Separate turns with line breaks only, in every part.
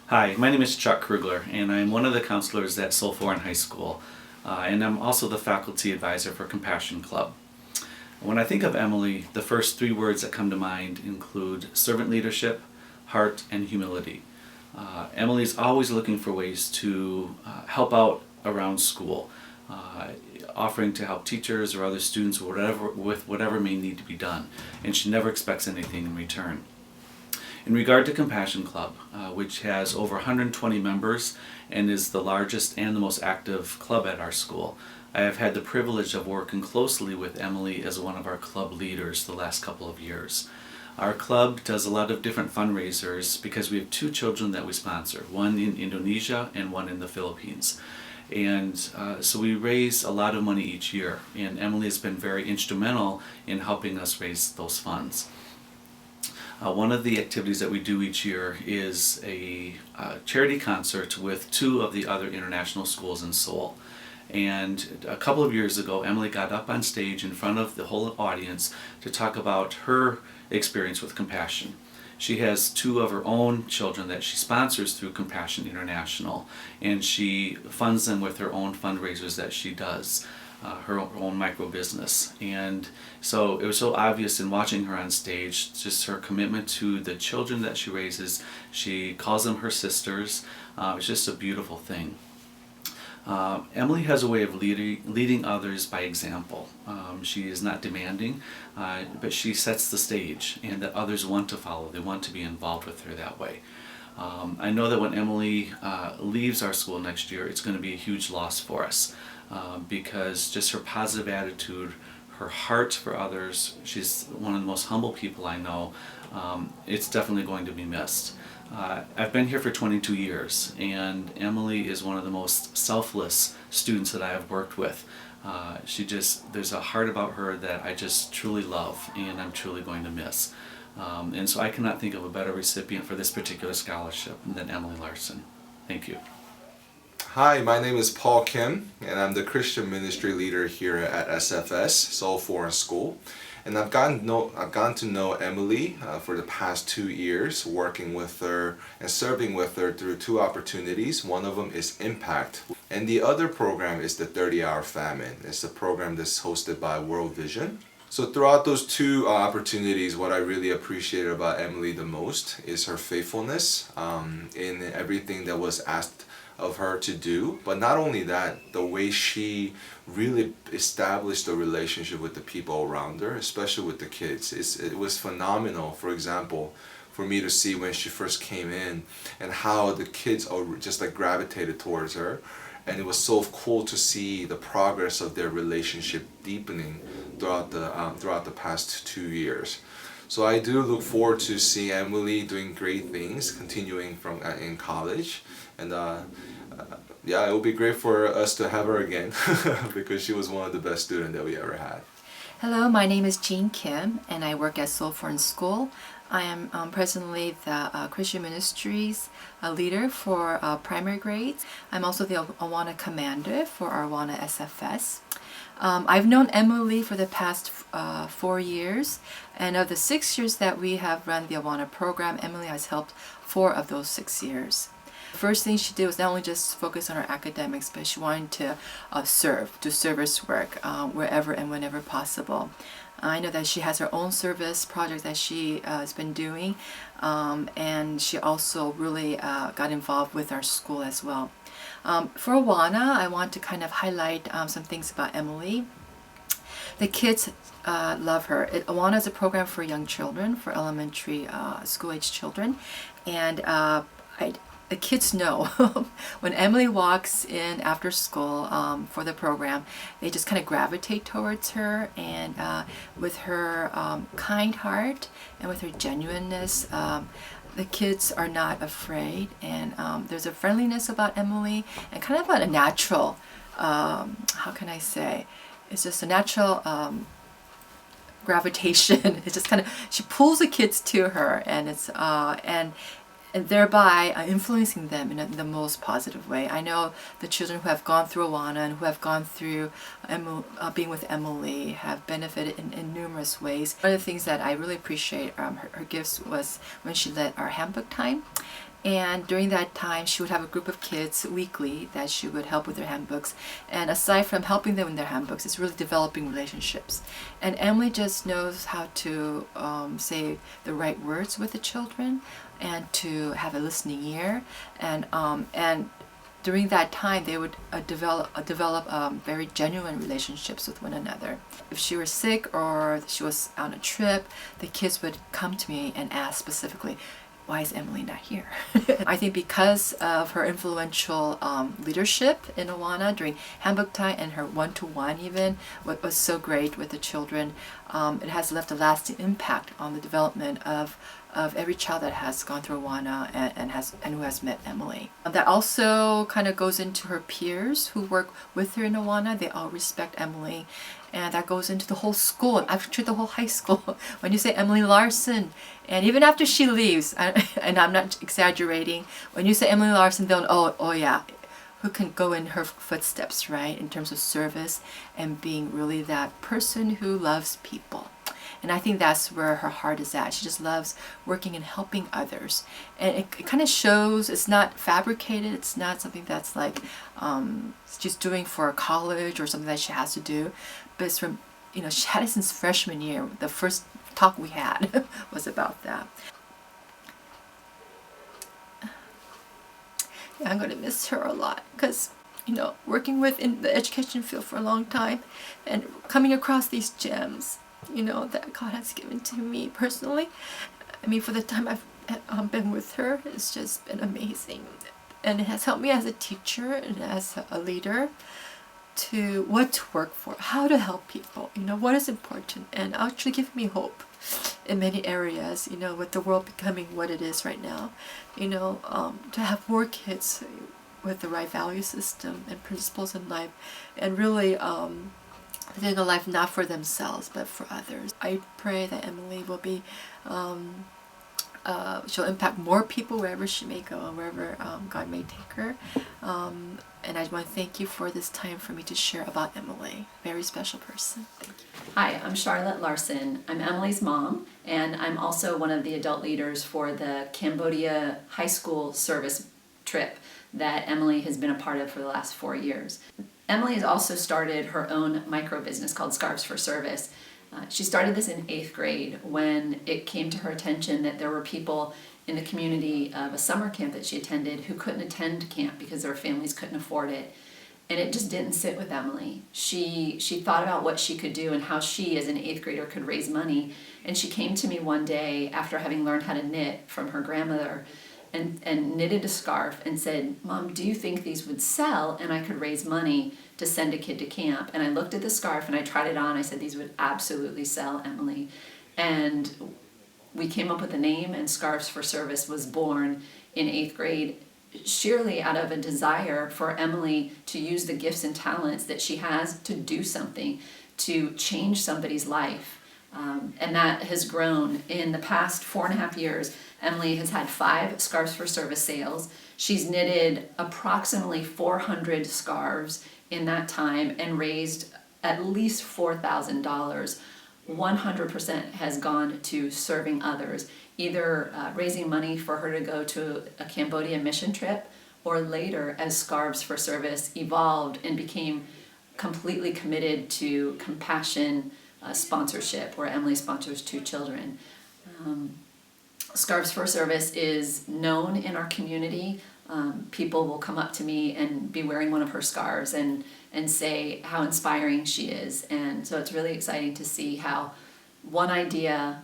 Hi, my name is Chuck Krugler, and I'm one of the counselors at Sulphur High School, and I'm also the faculty advisor for Compassion Club. When I think of Emily, the first three words that come to mind include servant leadership, heart, and humility. Emily's always looking for ways to help out around school, offering to help teachers or other students with whatever may need to be done, and she never expects anything in return. In regard to Compassion Club, which has over 120 members and is the largest and the most active club at our school, I have had the privilege of working closely with Emily as one of our club leaders the last couple of years. Our club does a lot of different fundraisers because we have two children that we sponsor, one in Indonesia and one in the Philippines. And so we raise a lot of money each year, and Emily has been very instrumental in helping us raise those funds. One of the activities that we do each year is a charity concert with two of the other international schools in Seoul. And a couple of years ago, Emily got up on stage in front of the whole audience to talk about her experience with compassion. She has two of her own children that she sponsors through Compassion International, and she funds them with her own fundraisers that she does. Her own micro business. And so it was so obvious in watching her on stage, just her commitment to the children that she raises. She calls them her sisters. It's just a beautiful thing. Emily has a way of leading others by example. She is not demanding, but she sets the stage, and that others want to follow. They want to be involved with her that way. I know that when Emily leaves our school next year, it's going to be a huge loss for us. Because just her positive attitude, her heart for others, she's one of the most humble people I know. It's definitely going to be missed. I've been here for 22 years, and Emily is one of the most selfless students that I have worked with. There's a heart about her that I just truly love, and I'm truly going to miss. And so I cannot think of a better recipient for this particular scholarship than Emily Larsen. Thank you.
Hi, my name is Paul Kim, and I'm the Christian ministry leader here at SFS, Seoul Foreign School. And I've gotten to know Emily for the past 2 years, working with her and serving with her through two opportunities. One of them is Impact, and the other program is the 30-Hour Famine. It's a program that's hosted by World Vision. So throughout those two opportunities, what I really appreciated about Emily the most is her faithfulness in everything that was asked of her to do. But not only that, the way she really established a relationship with the people around her, especially with the kids, it was phenomenal. For example, for me to see when she first came in and how the kids just like gravitated towards her. And it was so cool to see the progress of their relationship deepening throughout the past 2 years. So I do look forward to seeing Emily doing great things, continuing from in college, and yeah, it would be great for us to have her again because she was one of the best students that we ever had.
Hello, my name is Jean Kim, and I work at Seoul Foreign School. I am presently the Christian Ministries leader for primary grades. I'm also the Awana commander for our Awana SFS. I've known Emily for the past 4 years, and of the 6 years that we have run the Awana program, Emily has helped 4 of those 6 years. The first thing she did was not only just focus on her academics, but she wanted to do service work wherever and whenever possible. I know that she has her own service project that she has been doing, and she also really got involved with our school as well. For Awana, I want to kind of highlight some things about Emily. The kids love her. Awana is a program for young children, for elementary school-age children, and the kids know when Emily walks in after school for the program, they just kind of gravitate towards her, and with her kind heart and with her genuineness, the kids are not afraid, and there's a friendliness about Emily and kind of a natural, how can I say, it's just a natural gravitation. It's just kind of, she pulls the kids to her, and it's and thereby influencing them in the most positive way. I know the children who have gone through Awana and who have gone through being with Emily have benefited in numerous ways. One of the things that I really appreciate her gifts was when she led our handbook time. And during that time, she would have a group of kids weekly that she would help with their handbooks. And aside from helping them in their handbooks, it's really developing relationships. And Emily just knows how to say the right words with the children and to have a listening ear. And during that time, they would develop very genuine relationships with one another. If she was sick or she was on a trip, the kids would come to me and ask specifically, why is Emily not here? I think because of her influential leadership in Awana during handbook time and her one-to-one even, what was so great with the children, it has left a lasting impact on the development of every child that has gone through Awana and who has met Emily. That also kind of goes into her peers who work with her in Awana. They all respect Emily. And that goes into the whole school, actually the whole high school. When you say Emily Larsen, and even after she leaves, and I'm not exaggerating, when you say Emily Larsen, they'll know, oh yeah, who can go in her footsteps, right? In terms of service and being really that person who loves people. And I think that's where her heart is at. She just loves working and helping others. And it kind of shows, it's not fabricated. It's not something that's like she's doing for college or something that she has to do. But it's from, she had it since freshman year. The first talk we had was about that. Yeah, I'm going to miss her a lot because, working in the education field for a long time and coming across these gems, that God has given to me personally. I mean, for the time I've been with her, it's just been amazing. And it has helped me as a teacher and as a leader to what to work for, how to help people, what is important, and actually give me hope in many areas, with the world becoming what it is right now, to have more kids with the right value system and principles in life, and really living a life not for themselves but for others. I pray that Emily will be, she'll impact more people wherever she may go and wherever God may take her. And I want to thank you for this time for me to share about Emily. Very special person. Thank you.
Hi, I'm Charlotte Larsen. I'm Emily's mom, and I'm also one of the adult leaders for the Cambodia high school service trip that Emily has been a part of for the last 4 years. Emily has also started her own micro business called Scarves for Service. She started this in 8th grade when it came to her attention that there were people in the community of a summer camp that she attended who couldn't attend camp because their families couldn't afford it. And it just didn't sit with Emily. She thought about what she could do and how she, as an 8th grader, could raise money. And she came to me one day after having learned how to knit from her grandmother and knitted a scarf and said, Mom, do you think these would sell and I could raise money to send a kid to camp? And I looked at the scarf and I tried it on. I said, these would absolutely sell, Emily. And we came up with a name, and Scarves for Service was born in 8th grade, sheerly out of a desire for Emily to use the gifts and talents that she has to do something, to change somebody's life. And that has grown. In the past 4.5 years, Emily has had 5 Scarves for Service sales. She's knitted approximately 400 scarves in that time and raised at least $4,000. 100% has gone to serving others, either raising money for her to go to a Cambodia mission trip, or later as Scarves for Service evolved and became completely committed to compassion sponsorship, where Emily sponsors 2 children. Scarves for Service is known in our community. People will come up to me and be wearing one of her scarves and say how inspiring she is. And so it's really exciting to see how one idea,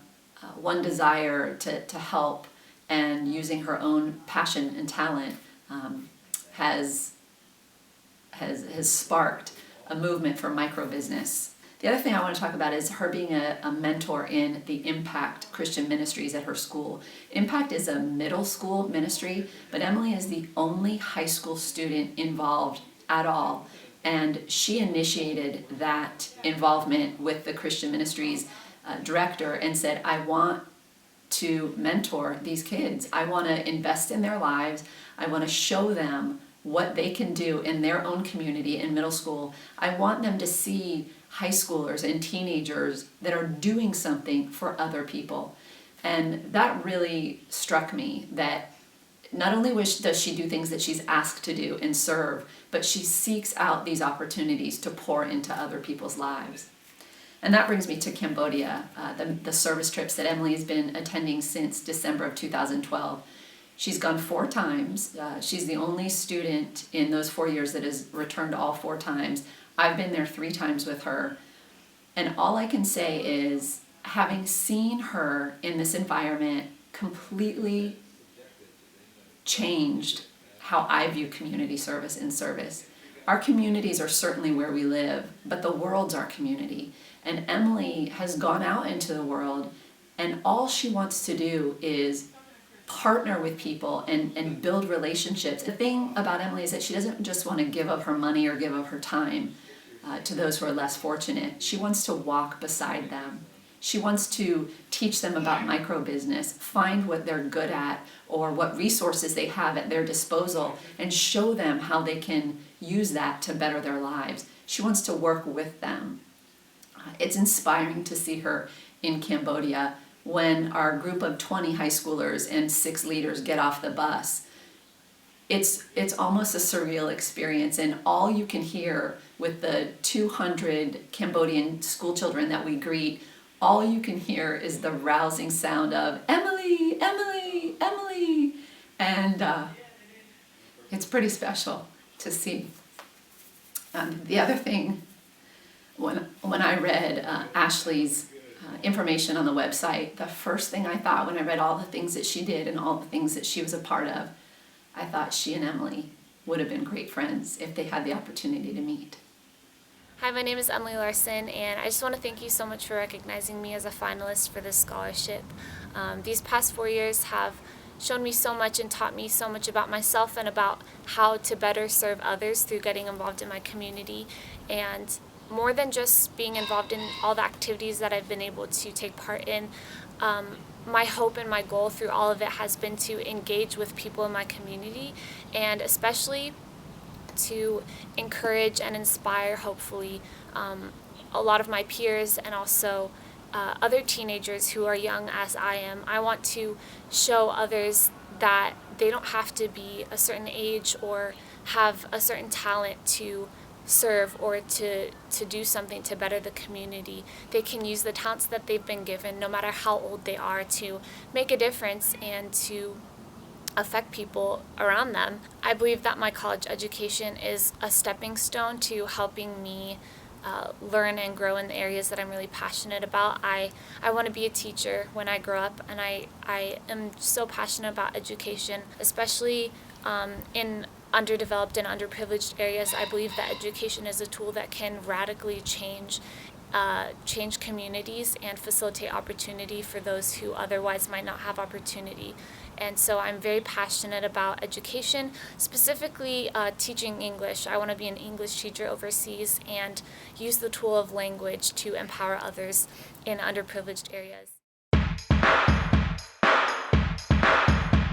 one desire to help, and using her own passion and talent has sparked a movement for micro business. The other thing I want to talk about is her being a mentor in the Impact Christian Ministries at her school. Impact is a middle school ministry, but Emily is the only high school student involved at all. And she initiated that involvement with the Christian Ministries director and said, I want to mentor these kids. I want to invest in their lives. I want to show them what they can do in their own community in middle school. I want them to see high schoolers and teenagers that are doing something for other people. And that really struck me, that not only does she do things that she's asked to do and serve, but she seeks out these opportunities to pour into other people's lives. And that brings me to Cambodia, the service trips that Emily has been attending since December of 2012. She's gone 4 times. She's the only student in those 4 years that has returned all 4 times. I've been there 3 times with her. And all I can say is, having seen her in this environment completely changed how I view community service and service. Our communities are certainly where we live, but the world's our community. And Emily has gone out into the world, and all she wants to do is partner with people and build relationships. The thing about Emily is that she doesn't just want to give of her money or give of her time to those who are less fortunate. She wants to walk beside them. She wants to teach them about micro business, find what they're good at or what resources they have at their disposal, and show them how they can use that to better their lives. She wants to work with them. It's inspiring to see her in Cambodia when our group of 20 high schoolers and 6 leaders get off the bus. It's almost a surreal experience, and all you can hear with the 200 Cambodian school children that we greet, all you can hear is the rousing sound of Emily, Emily, Emily, and it's pretty special to see. The other thing, when I read Ashley's information on the website, the first thing I thought when I read all the things that she did and all the things that she was a part of, I thought she and Emily would have been great friends if they had the opportunity to meet.
Hi, my name is Emily Larsen, and I just want to thank you so much for recognizing me as a finalist for this scholarship. These past 4 years have shown me so much and taught me so much about myself and about how to better serve others through getting involved in my community. And more than just being involved in all the activities that I've been able to take part in, my hope and my goal through all of it has been to engage with people in my community, and especially to encourage and inspire, hopefully, a lot of my peers and also other teenagers who are young as I am. I want to show others that they don't have to be a certain age or have a certain talent to serve or to do something to better the community. They can use the talents that they've been given, no matter how old they are, to make a difference and to affect people around them. I believe that my college education is a stepping stone to helping me learn and grow in the areas that I'm really passionate about. I want to be a teacher when I grow up, and I am so passionate about education, especially in underdeveloped and underprivileged areas. I believe that education is a tool that can radically change communities and facilitate opportunity for those who otherwise might not have opportunity. And so I'm very passionate about education, specifically teaching English. I want to be an English teacher overseas and use the tool of language to empower others in underprivileged areas.